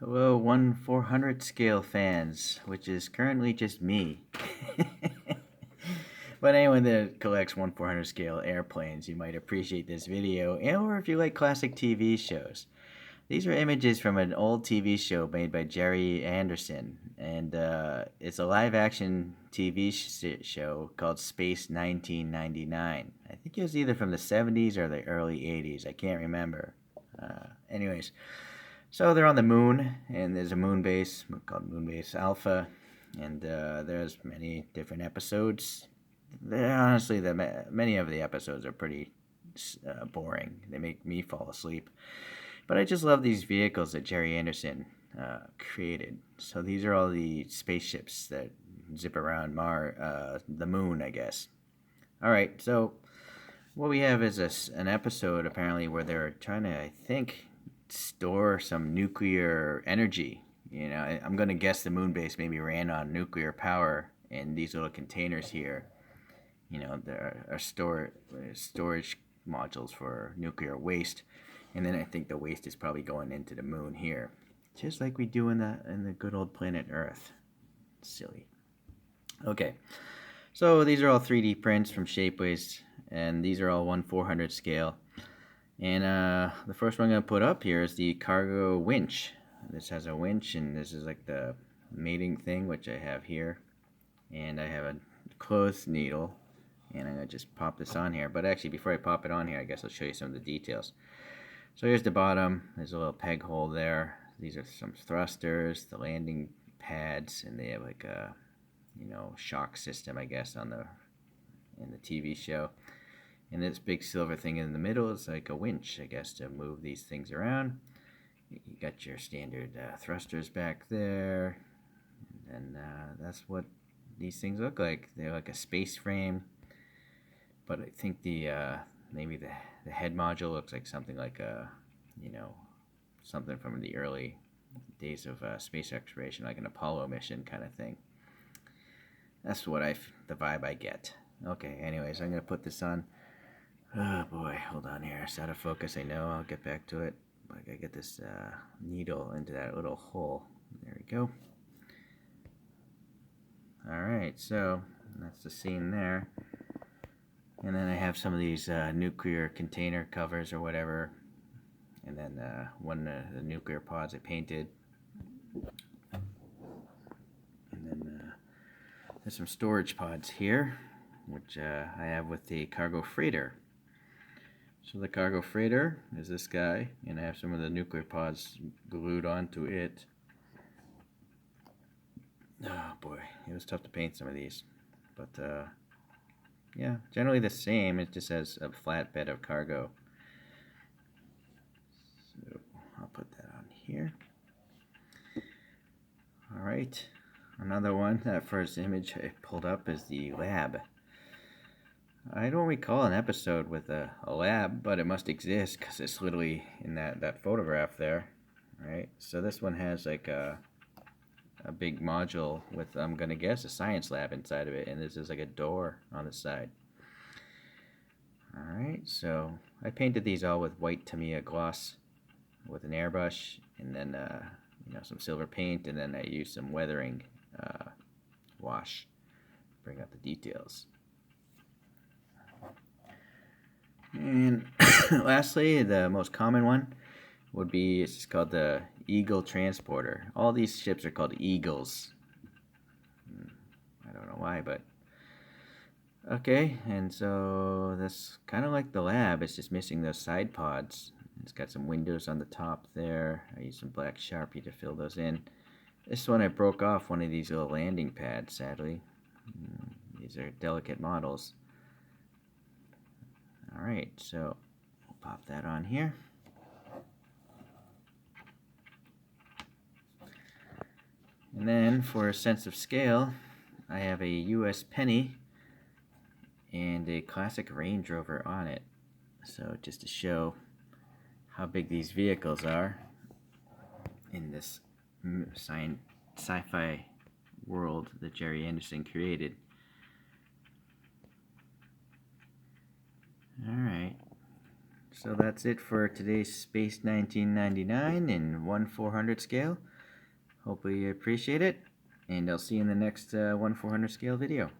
Hello, 1/400 scale fans, which is currently just me. But anyone that collects 1/400 scale airplanes, you might appreciate this video, or if you like classic TV shows. These are images from an old TV show made by Jerry Anderson, and it's a live action TV show called Space 1999. I think it was either from the 70s or the early 80s, I can't remember. Anyways. So they're on the moon, and there's a moon base called Moonbase Alpha, and there's many different episodes. Honestly, many of the episodes are pretty boring. They make me fall asleep. But I just love these vehicles that Jerry Anderson created. So these are all the spaceships that zip around the moon, I guess. All right, so what we have is an episode apparently where they're trying to, I think, store some nuclear energy. I'm going to guess the moon base maybe ran on nuclear power in these little containers here. There are storage modules for nuclear waste, and then I think the waste is probably going into the moon here, just like we do in the good old planet Earth. Silly. Okay, so these are all 3D prints from Shapeways, and these are all 1/400 scale. And the first one I'm going to put up here is the cargo winch. This has a winch, and this is like the mating thing, which I have here. And I have a clothes needle, and I'm going to just pop this on here. But actually, before I pop it on here, I guess I'll show you some of the details. So here's the bottom. There's a little peg hole there. These are some thrusters, the landing pads, and they have like a, shock system, I guess, in the TV show. And this big silver thing in the middle is like a winch, I guess, to move these things around. You got your standard thrusters back there. And that's what these things look like. They're like a space frame. But I think maybe the head module looks like something like something from the early days of space exploration, like an Apollo mission kind of thing. That's the vibe I get. Okay, anyways, I'm going to put this on. Oh boy, hold on here. It's out of focus, I know. I'll get back to it. I gotta get this needle into that little hole. There we go. Alright, so that's the scene there. And then I have some of these nuclear container covers or whatever. And then one of the nuclear pods I painted. And then there's some storage pods here, which I have with the cargo freighter. So the cargo freighter is this guy, and I have some of the nuclear pods glued onto it. Oh boy, it was tough to paint some of these. But yeah, generally the same. It just has a flat bed of cargo. So I'll put that on here. Alright, another one, that first image I pulled up is the lab. I don't recall an episode with a lab, but it must exist because it's literally in that photograph there, right? So this one has like a big module with, I'm going to guess, a science lab inside of it, and this is like a door on the side. Alright, so I painted these all with white Tamiya gloss with an airbrush, and then some silver paint, and then I used some weathering wash to bring out the details. And lastly, the most common one would be, it's called the Eagle Transporter. All these ships are called Eagles. I don't know why, but okay. And so that's kind of like the lab. It's just missing those side pods. It's got some windows on the top there. I used some black Sharpie to fill those in. This one I broke off one of these little landing pads, sadly. These are delicate models. Alright, so we'll pop that on here. And then for a sense of scale, I have a US penny and a classic Range Rover on it. So just to show how big these vehicles are in this sci-fi world that Jerry Anderson created. Alright, So that's it for today's Space 1999 in 1/400 scale. Hopefully you appreciate it, and I'll see you in the next 1/400 scale video.